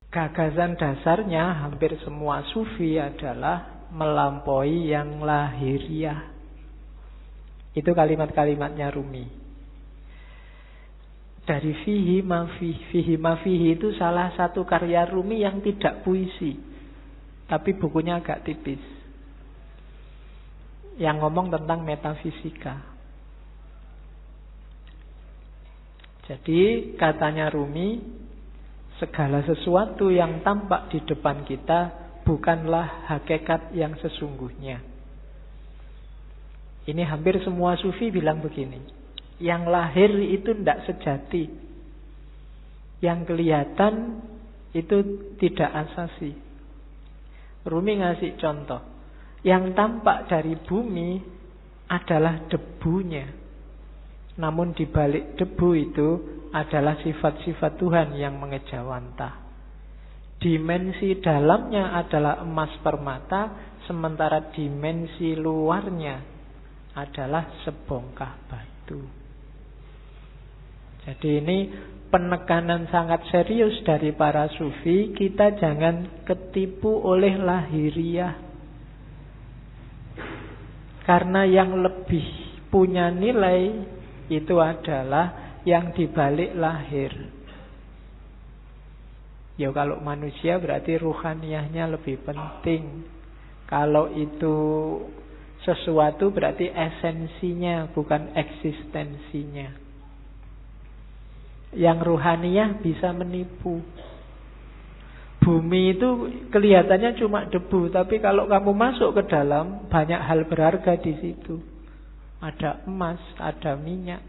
Gagasan dasarnya hampir semua sufi adalah melampaui yang lahiriah. Itu kalimat-kalimatnya Rumi. Dari fihi ma fihi itu salah satu karya Rumi yang tidak puisi, tapi bukunya agak tipis, yang ngomong tentang metafisika. Jadi katanya Rumi, segala sesuatu yang tampak di depan kita bukanlah hakikat yang sesungguhnya. Ini hampir semua sufi bilang begini. Yang lahir itu tidak sejati. Yang kelihatan itu tidak asasi. Rumi ngasih contoh. Yang tampak dari bumi adalah debunya. Namun di balik debu itu adalah sifat-sifat Tuhan yang mengejawantah. Dimensi dalamnya adalah emas permata, sementara dimensi luarnya adalah sebongkah batu. Jadi ini penekanan sangat serius dari para sufi. Kita jangan ketipu oleh lahiriah. Karena yang lebih punya nilai itu adalah yang dibalik lahir. Ya kalau manusia berarti ruhaniyahnya lebih penting. Kalau itu sesuatu berarti esensinya, bukan eksistensinya. Yang ruhaniyah bisa menipu. Bumi itu kelihatannya cuma debu, tapi kalau kamu masuk ke dalam, banyak hal berharga di situ. Ada emas, ada minyak.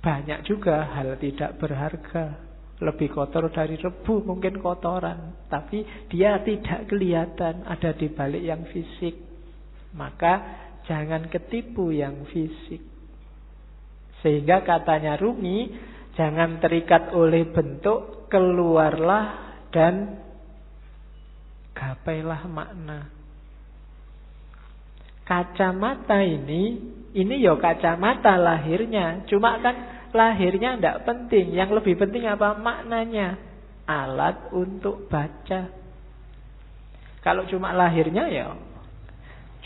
Banyak juga hal tidak berharga. Lebih kotor dari debu, mungkin kotoran, tapi dia tidak kelihatan, ada di balik yang fisik. Maka jangan ketipu yang fisik. Sehingga katanya Rumi, jangan terikat oleh bentuk, keluarlah dan gapailah makna. Kacamata ini ya kacamata lahirnya, cuma kan lahirnya tidak penting. Yang lebih penting apa? Maknanya. Alat untuk baca. Kalau cuma lahirnya ya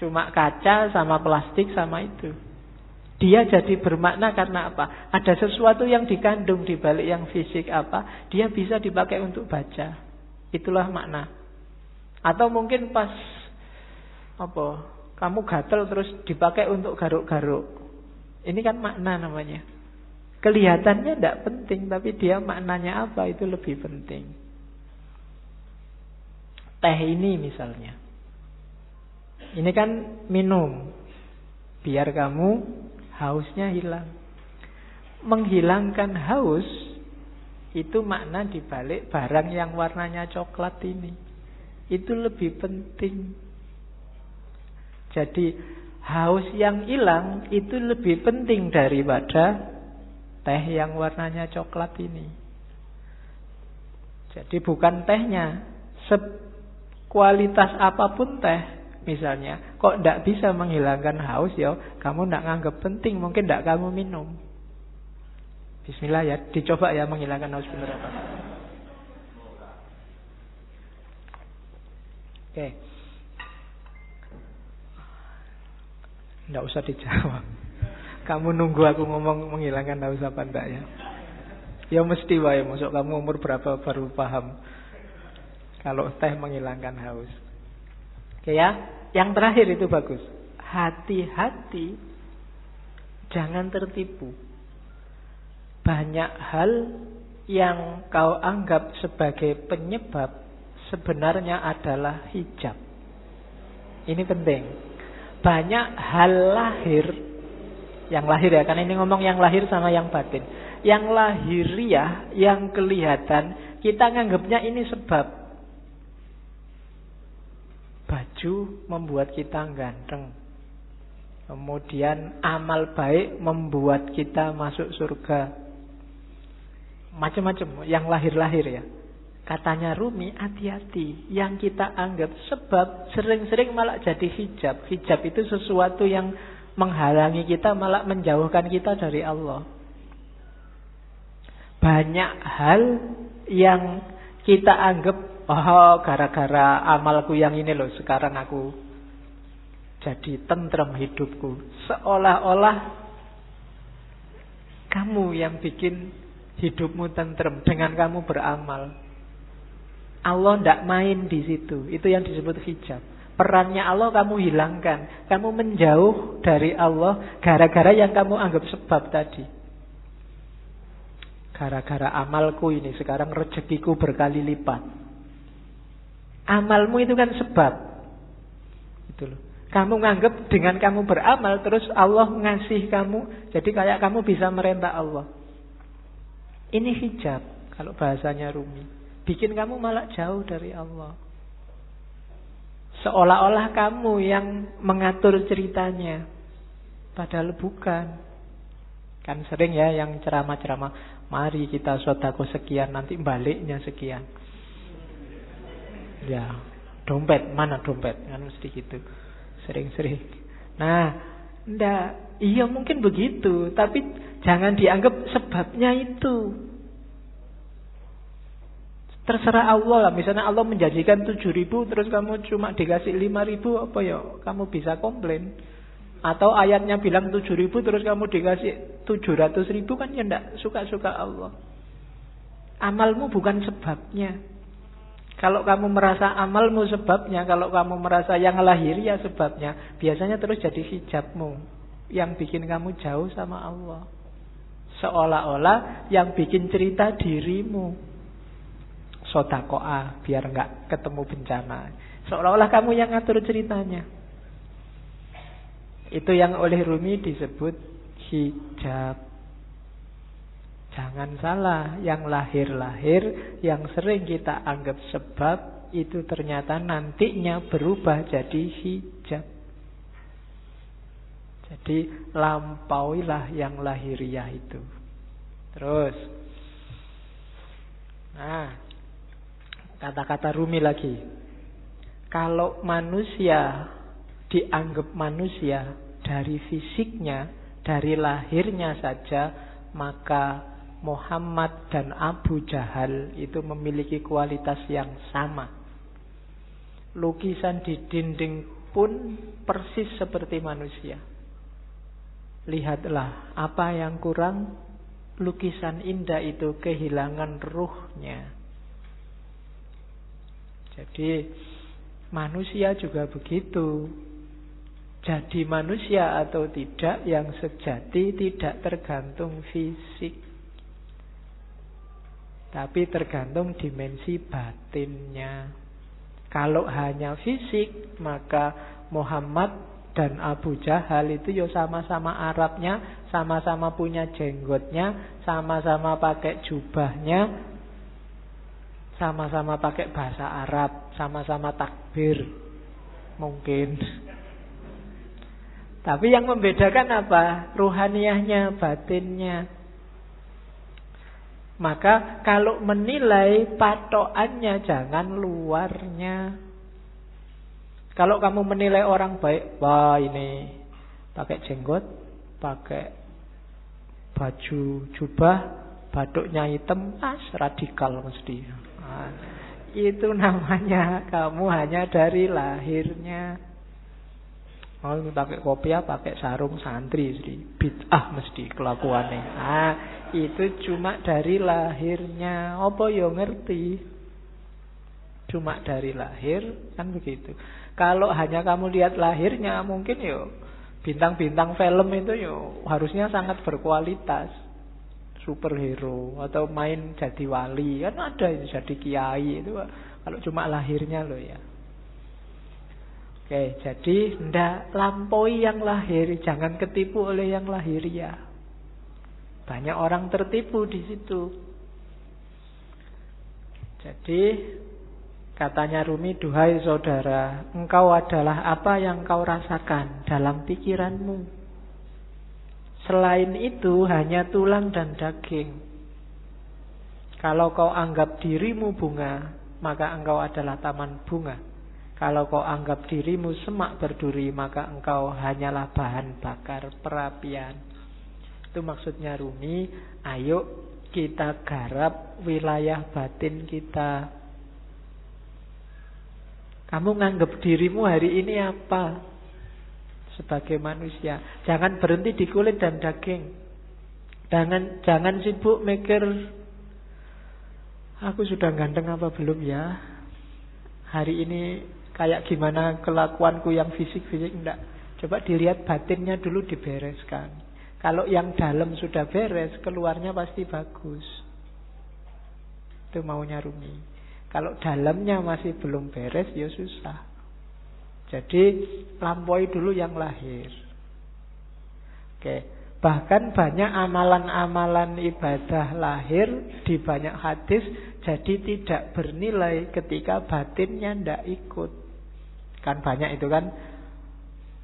cuma kaca sama plastik sama itu. Dia jadi bermakna karena apa? Ada sesuatu yang dikandung di balik yang fisik apa? Dia bisa dipakai untuk baca. Itulah makna. Atau mungkin pas kamu gatel terus dipakai untuk garuk-garuk. Ini kan makna namanya. Kelihatannya tidak penting, tapi dia maknanya apa itu lebih penting. Teh ini misalnya. Ini kan minum. Biar kamu hausnya hilang. Menghilangkan haus itu makna dibalik barang yang warnanya coklat ini. Itu lebih penting. Jadi haus yang hilang itu lebih penting daripada teh yang warnanya coklat ini. Jadi bukan tehnya, kualitas apapun teh misalnya, kok tidak bisa menghilangkan haus ya, kamu tidak nganggap penting, mungkin tidak kamu minum. Bismillah ya, dicoba ya menghilangkan haus benar apa. Oke. Tidak usah dijawab. Kamu nunggu aku ngomong menghilangkan haus apa enggak ya? Ya mesti wae, masuk kamu umur berapa baru paham kalau teh menghilangkan haus. Oke ya, yang terakhir itu bagus. Hati-hati, jangan tertipu. Banyak hal yang kau anggap sebagai penyebab sebenarnya adalah hijab. Ini penting. Banyak hal lahir, yang lahir ya, karena ini ngomong yang lahir sama yang batin. Yang lahiriah, yang kelihatan, kita nganggapnya ini sebab. Baju membuat kita ganteng. Kemudian amal baik membuat kita masuk surga. Macam-macam yang lahir-lahir ya. Katanya Rumi, hati-hati. Yang kita anggap sebab sering-sering malah jadi hijab. Hijab itu sesuatu yang menghalangi kita, malah menjauhkan kita dari Allah. Banyak hal yang kita anggap, oh gara-gara amalku yang ini loh, sekarang aku jadi tentrem hidupku. Seolah-olah kamu yang bikin hidupmu tentrem dengan kamu beramal. Allah tidak main di situ. Itu yang disebut hijab. Perannya Allah kamu hilangkan. Kamu menjauh dari Allah gara-gara yang kamu anggap sebab tadi. Gara-gara amalku ini sekarang rezekiku berkali lipat. Amalmu itu kan sebab. Itu loh. Kamu nganggap dengan kamu beramal terus Allah ngasih kamu. Jadi kayak kamu bisa merentah Allah. Ini hijab kalau bahasanya Rumi. Bikin kamu malah jauh dari Allah. Seolah-olah kamu yang mengatur ceritanya. Padahal bukan. Kan sering ya yang ceramah-ceramah, mari kita sedekah sekian, nanti baliknya sekian. Ya, dompet, mana dompet? Kan mesti gitu. Sering-sering. Nah, enggak, iya mungkin begitu, tapi jangan dianggap sebabnya itu. Terserah Allah lah. Misalnya Allah menjanjikan 7.000 terus kamu cuma dikasih 5.000, apa ya? Kamu bisa komplain. Atau ayatnya bilang 7.000 terus kamu dikasih 700.000, kan ya enggak, suka-suka Allah. Amalmu bukan sebabnya. Kalau kamu merasa amalmu sebabnya, kalau kamu merasa yang lahiriah sebabnya, biasanya terus jadi hijabmu yang bikin kamu jauh sama Allah. Seolah-olah yang bikin cerita dirimu. Sodakoah biar enggak ketemu bencana. Seolah-olah kamu yang ngatur ceritanya. Itu yang oleh Rumi disebut hijab. Jangan salah, yang lahir-lahir, yang sering kita anggap sebab, itu ternyata nantinya berubah jadi hijab. Jadi lampauilah yang lahiriah itu. Terus, nah, kata-kata Rumi lagi. Kalau manusia dianggap manusia dari fisiknya, dari lahirnya saja, maka Muhammad dan Abu Jahal itu memiliki kualitas yang sama. Lukisan di dinding pun persis seperti manusia. Lihatlah, apa yang kurang? Lukisan indah itu kehilangan ruhnya. Jadi manusia juga begitu. Jadi manusia atau tidak yang sejati tidak tergantung fisik, tapi tergantung dimensi batinnya. Kalau hanya fisik, maka Muhammad dan Abu Jahal itu ya sama-sama Arabnya, sama-sama punya jenggotnya, sama-sama pakai jubahnya, sama-sama pakai bahasa Arab, sama-sama takbir. Mungkin. Tapi yang membedakan apa? Ruhaniyahnya, batinnya. Maka kalau menilai, patokannya jangan luarnya. Kalau kamu menilai orang baik, wah ini pakai jenggot, pakai baju jubah, batuknya hitam, radikal mesti. Nah, itu namanya kamu hanya dari lahirnya. Oh, pakai kopiah, pakai sarung santri, bid'ah mesti kelakuannya. Ah, itu cuma dari lahirnya. Apa yo ngerti? Cuma dari lahir, kan begitu. Kalau hanya kamu lihat lahirnya, mungkin yo bintang-bintang film itu yo harusnya sangat berkualitas, superhero atau main jadi wali, kan ada itu jadi kiai itu. Kalau cuma lahirnya loh ya. Oke, jadi ndak lampaui yang lahir, jangan ketipu oleh yang lahiriah. Banyak orang tertipu di situ. Jadi katanya Rumi, duhai saudara, engkau adalah apa yang kau rasakan dalam pikiranmu. Selain itu hanya tulang dan daging. Kalau kau anggap dirimu bunga, maka engkau adalah taman bunga. Kalau kau anggap dirimu semak berduri, maka engkau hanyalah bahan bakar perapian. Itu maksudnya Rumi, ayo kita garap wilayah batin kita. Kamu nganggap dirimu hari ini apa? Sebagai manusia. Jangan berhenti di kulit dan daging. Jangan sibuk mikir, aku sudah ganteng apa belum ya? Hari ini kayak gimana kelakuanku yang fisik-fisik. Enggak. Coba dilihat batinnya dulu, dibereskan. Kalau yang dalam sudah beres, keluarnya pasti bagus. Itu maunya Rumi. Kalau dalamnya masih belum beres, ya susah. Jadi lampaui dulu yang lahir. Oke. Bahkan banyak amalan-amalan ibadah lahir di banyak hadis jadi tidak bernilai ketika batinnya tidak ikut. Kan banyak itu kan.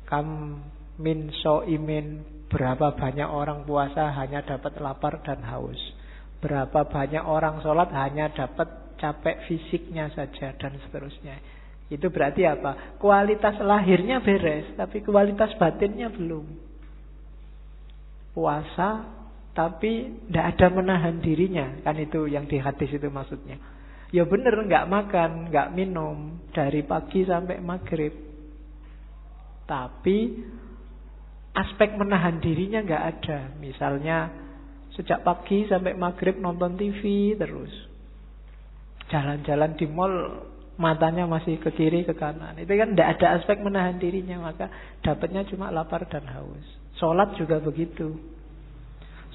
Kam min so'imin, berapa banyak orang puasa hanya dapat lapar dan haus. Berapa banyak orang sholat hanya dapat capek fisiknya saja dan seterusnya. Itu berarti apa? Kualitas lahirnya beres, tapi kualitas batinnya belum. Puasa tapi tidak ada menahan dirinya. Kan itu yang di hadis itu maksudnya. Ya bener, nggak makan, nggak minum dari pagi sampai maghrib. Tapi aspek menahan dirinya nggak ada. Misalnya sejak pagi sampai maghrib nonton TV terus. Jalan-jalan di mall matanya masih ke kiri ke kanan. Itu kan tidak ada aspek menahan dirinya, maka dapatnya cuma lapar dan haus. Sholat juga begitu.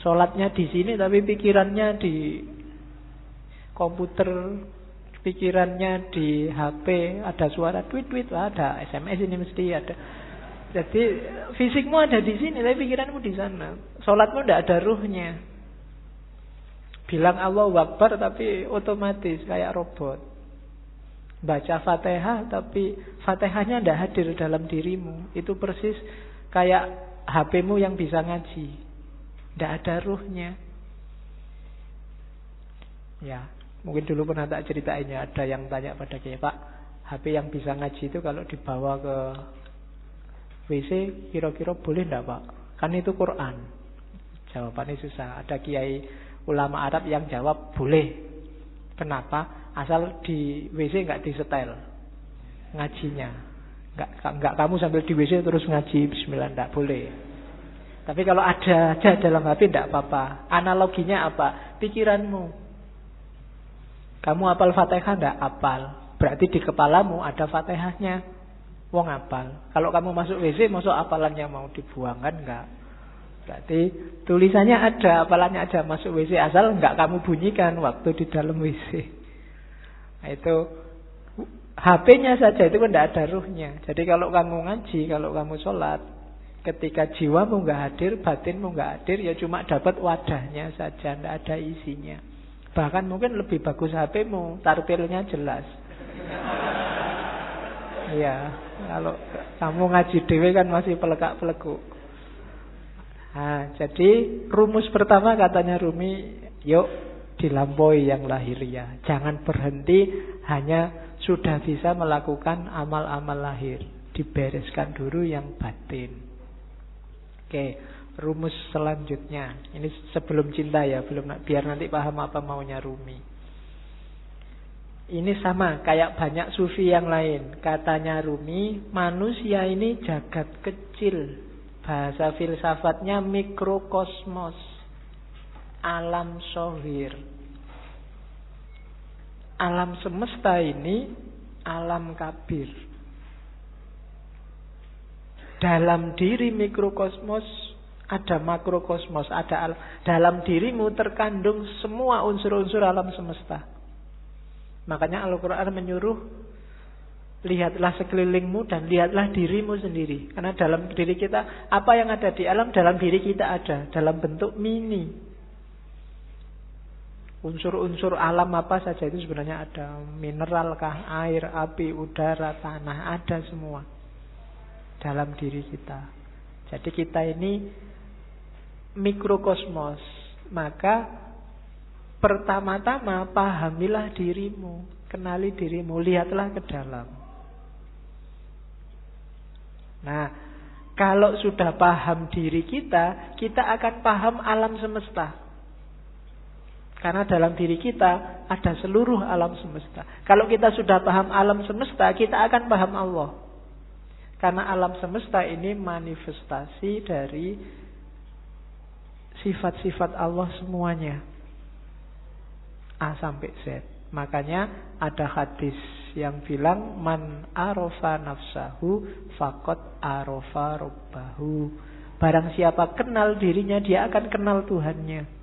Sholatnya di sini tapi pikirannya di komputer, pikirannya di HP, ada suara tweet-tweet, ada SMS ini mesti ada. Jadi fisikmu ada di sini tapi pikiranmu di sana. Sholatmu tidak ada ruhnya. Bilang Allahu Akbar tapi otomatis kayak robot. Baca Fatihah tapi Fatihahnya tidak hadir dalam dirimu. Itu persis kayak HP-mu yang bisa ngaji. Tidak ada ruhnya. Ya, mungkin dulu pernah tak ceritain ya. Ada yang tanya pada saya, Pak, HP yang bisa ngaji itu kalau dibawa ke WC kira-kira boleh tidak Pak? Kan itu Quran. Jawabannya susah. Ada kiai ulama Arab yang jawab boleh. Kenapa? Asal di WC nggak disetel ngajinya. Nggak kamu sambil di WC terus ngaji bismillah, nggak boleh. Tapi kalau ada aja dalam HP nggak apa-apa. Analoginya apa? Pikiranmu. Kamu hafal Fatihah nggak? Hafal. Berarti di kepalamu ada Fatihahnya. Wong hafal. Kalau kamu masuk WC, masuk hafalannya mau dibuang kan nggak? Berarti tulisannya ada, hafalannya ada, masuk WC asal nggak kamu bunyikan waktu di dalam WC. Nah, itu HP-nya saja itu kan tidak ada ruhnya. Jadi kalau kamu ngaji, kalau kamu sholat, ketika jiwamu nggak hadir, batinmu nggak hadir, ya cuma dapat wadahnya saja, tidak ada isinya. Bahkan mungkin lebih bagus HP-mu, tartilnya jelas. Iya, kalau kamu ngaji dewe kan masih pelekak-pelekuk. Nah, jadi rumus pertama katanya Rumi, yuk dilampaui yang lahiriah. Jangan berhenti hanya sudah bisa melakukan amal-amal lahir. Dibereskan dulu yang batin. Oke, rumus selanjutnya. Ini sebelum cinta ya, belum, biar nanti paham apa maunya Rumi. Ini sama kayak banyak sufi yang lain. Katanya Rumi, manusia ini jagat kecil. Bahasa filsafatnya mikrokosmos, alam sohir. Alam semesta ini alam kabir. Dalam diri mikrokosmos ada makrokosmos, ada dalam dirimu terkandung semua unsur-unsur alam semesta. Makanya Al-Quran menyuruh lihatlah sekelilingmu dan lihatlah dirimu sendiri. Karena dalam diri kita, apa yang ada di alam, dalam diri kita ada. Dalam bentuk mini. Unsur-unsur alam apa saja itu sebenarnya ada. Mineral kah, air, api, udara, tanah, ada semua dalam diri kita. Jadi kita ini mikrokosmos. Maka pertama-tama pahamilah dirimu, kenali dirimu, lihatlah ke dalam. Nah, kalau sudah paham diri kita, kita akan paham alam semesta. Karena dalam diri kita ada seluruh alam semesta. Kalau kita sudah paham alam semesta, kita akan paham Allah. Karena alam semesta ini manifestasi dari sifat-sifat Allah semuanya. A sampai Z. Makanya ada hadis yang bilang man arofa nafsahu faqad arofa robbahu. Barang siapa kenal dirinya, dia akan kenal Tuhannya.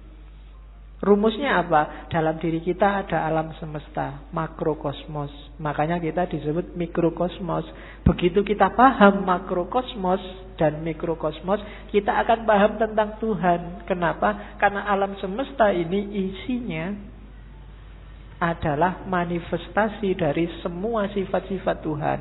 Rumusnya apa? Dalam diri kita ada alam semesta, makrokosmos. Makanya kita disebut mikrokosmos. Begitu kita paham makrokosmos dan mikrokosmos, kita akan paham tentang Tuhan. Kenapa? Karena alam semesta ini isinya adalah manifestasi dari semua sifat-sifat Tuhan.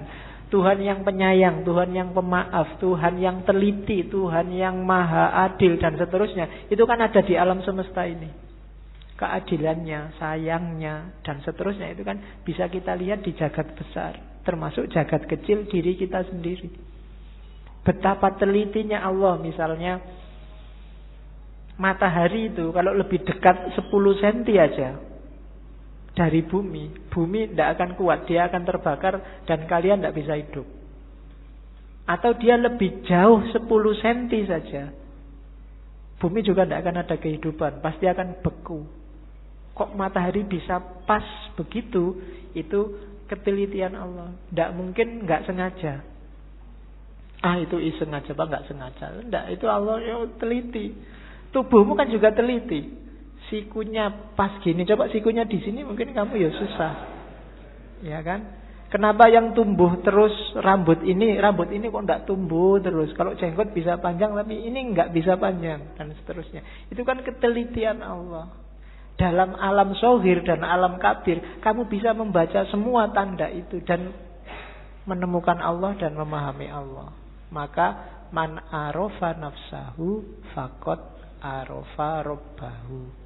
Tuhan yang penyayang, Tuhan yang pemaaf, Tuhan yang teliti, Tuhan yang maha adil, dan seterusnya. Itu kan ada di alam semesta ini. Keadilannya, sayangnya, dan seterusnya itu kan bisa kita lihat di jagat besar, termasuk jagat kecil diri kita sendiri. Betapa telitinya Allah. Misalnya matahari itu kalau lebih dekat 10 cm aja dari bumi, bumi tidak akan kuat, dia akan terbakar dan kalian tidak bisa hidup. Atau dia lebih jauh 10 cm saja, bumi juga tidak akan ada kehidupan, pasti akan beku. Kok matahari bisa pas begitu? Itu ketelitian Allah. Tidak mungkin nggak sengaja. Itu sengaja apa nggak sengaja? Tidak, itu Allah yang teliti. Tubuhmu kan juga teliti. Sikunya pas gini, coba sikunya di sini mungkin kamu ya susah, ya kan? Kenapa yang tumbuh terus rambut ini kok tidak tumbuh terus? Kalau jenggot bisa panjang tapi ini nggak bisa panjang, dan seterusnya. Itu kan ketelitian Allah. Dalam alam zohir dan alam kabir, kamu bisa membaca semua tanda itu dan menemukan Allah dan memahami Allah. Maka man arofa nafsahu faqad arofa robbahu.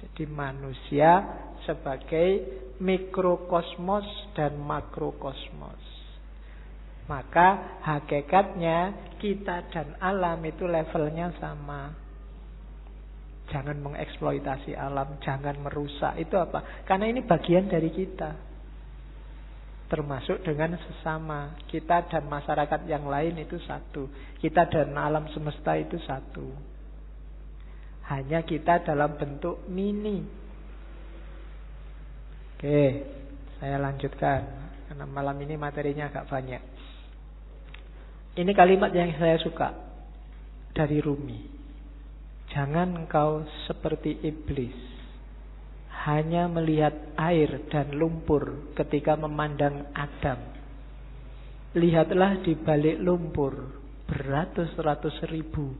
Jadi manusia sebagai mikrokosmos dan makrokosmos. Maka hakikatnya kita dan alam itu levelnya sama. Jangan mengeksploitasi alam, jangan merusak. Itu apa? Karena ini bagian dari kita. Termasuk dengan sesama. Kita dan masyarakat yang lain itu satu. Kita dan alam semesta itu satu. Hanya kita dalam bentuk mini. Oke, saya lanjutkan. Karena malam ini materinya agak banyak. Ini kalimat yang saya suka dari Rumi. Jangan engkau seperti iblis, hanya melihat air dan lumpur ketika memandang Adam. Lihatlah di balik lumpur beratus-ratus ribu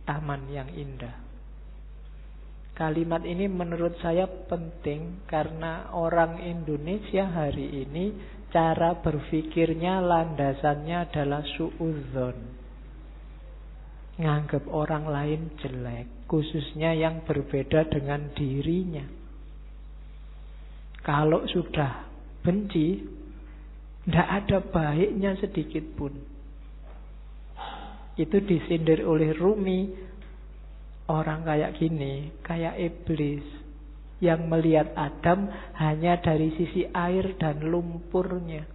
taman yang indah. Kalimat ini menurut saya penting karena orang Indonesia hari ini cara berpikirnya landasannya adalah suudzon. Nganggap orang lain jelek, khususnya yang berbeda dengan dirinya. Kalau sudah benci, tidak ada baiknya sedikit pun. Itu disindir oleh Rumi. Orang kayak gini, kayak iblis, yang melihat Adam hanya dari sisi air dan lumpurnya.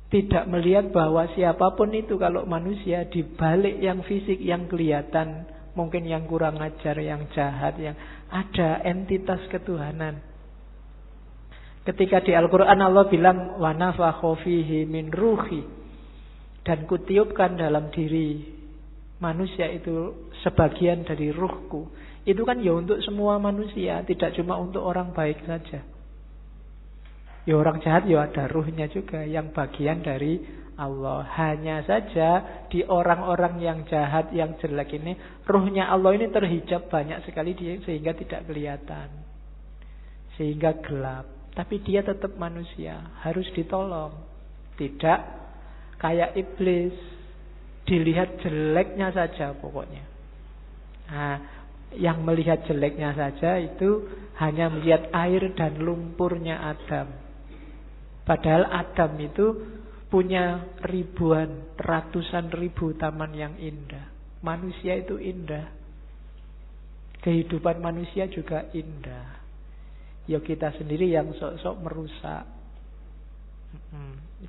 Tidak melihat bahwa siapapun itu kalau manusia di balik yang fisik yang kelihatan, mungkin yang kurang ajar, yang jahat, yang ada entitas ketuhanan. Ketika di Al-Quran Allah bilang wa nafakha fihi min ruhi, dan kutiupkan dalam diri manusia itu sebagian dari ruhku. Itu kan ya untuk semua manusia, tidak cuma untuk orang baik saja. Ya orang jahat ya ada ruhnya juga, yang bagian dari Allah. Hanya saja di orang-orang yang jahat, yang jelek ini, ruhnya Allah ini terhijab banyak sekali sehingga tidak kelihatan, sehingga gelap. Tapi dia tetap manusia, harus ditolong. Tidak kayak iblis, dilihat jeleknya saja pokoknya. Nah, yang melihat jeleknya saja itu hanya melihat air dan lumpurnya Adam. Padahal Adam itu punya ribuan, ratusan ribu taman yang indah. Manusia itu indah. Kehidupan manusia juga indah. Ya kita sendiri yang sok-sok merusak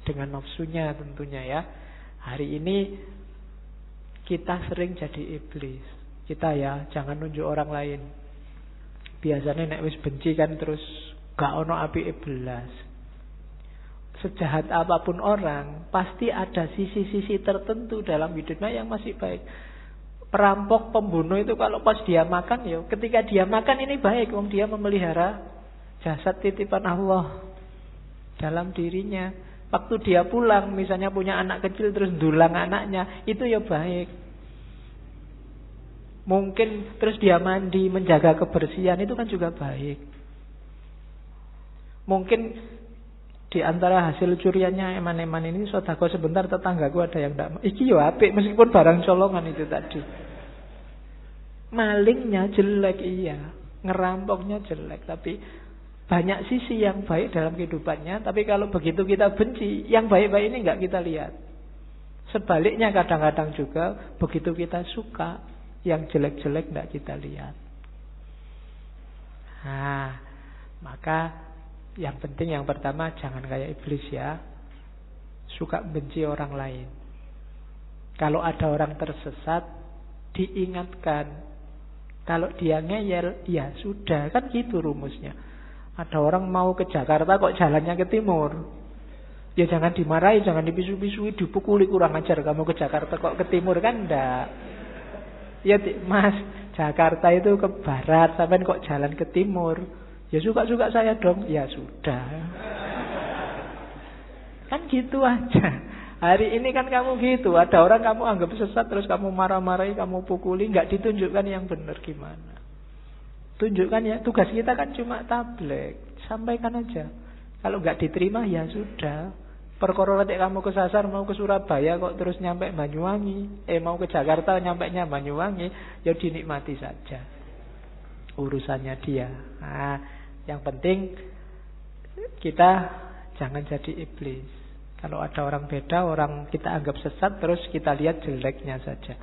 dengan nafsunya tentunya ya. Hari ini kita sering jadi iblis. Kita ya jangan nunjuk orang lain. Biasanya nek wis benci kan terus gak ono apike belas. Sejahat apapun orang, pasti ada sisi-sisi tertentu dalam hidupnya yang masih baik. Perampok, pembunuh itu kalau pas dia makan, ya ketika dia makan ini baik, wong dia memelihara jasad titipan Allah dalam dirinya. Waktu dia pulang, misalnya punya anak kecil terus dulang anaknya, itu ya baik. Mungkin terus dia mandi, menjaga kebersihan, itu kan juga baik. Mungkin di antara hasil curiannya eman-eman ini sodako sebentar, tetanggaku ada yang tidak. Iki yo apik meskipun barang colongan itu tadi. Malingnya jelek iya, ngerampoknya jelek, tapi banyak sisi yang baik dalam kehidupannya. Tapi kalau begitu kita benci, yang baik-baik ini nggak kita lihat. Sebaliknya kadang-kadang juga begitu kita suka, yang jelek-jelek nggak kita lihat. Nah, maka yang penting yang pertama jangan kayak iblis ya. Suka benci orang lain. Kalau ada orang tersesat, diingatkan. Kalau dia ngeyel, ya sudah, kan gitu rumusnya. Ada orang mau ke Jakarta kok jalannya ke timur. Ya jangan dimarahi, jangan dipisu-pisui, dipukuli, kurang ajar kamu ke Jakarta kok ke timur, kan enggak. Ya Mas, Jakarta itu ke barat, sampai kok jalan ke timur. Ya suka-suka saya dong. Ya sudah. Kan gitu aja. Hari ini kan kamu gitu. Ada orang kamu anggap sesat, terus kamu marah-marahi, kamu pukuli, nggak ditunjukkan yang benar gimana. Tunjukkan ya. Tugas kita kan cuma tabligh. Sampaikan aja. Kalau nggak diterima ya sudah. Perkara nanti kamu kesasar mau ke Surabaya kok terus nyampe Banyuwangi. Mau ke Jakarta nyampenya Banyuwangi. Ya dinikmati saja. Urusannya dia. Nah, yang penting kita jangan jadi iblis. Kalau ada orang beda, orang kita anggap sesat, terus kita lihat jeleknya saja.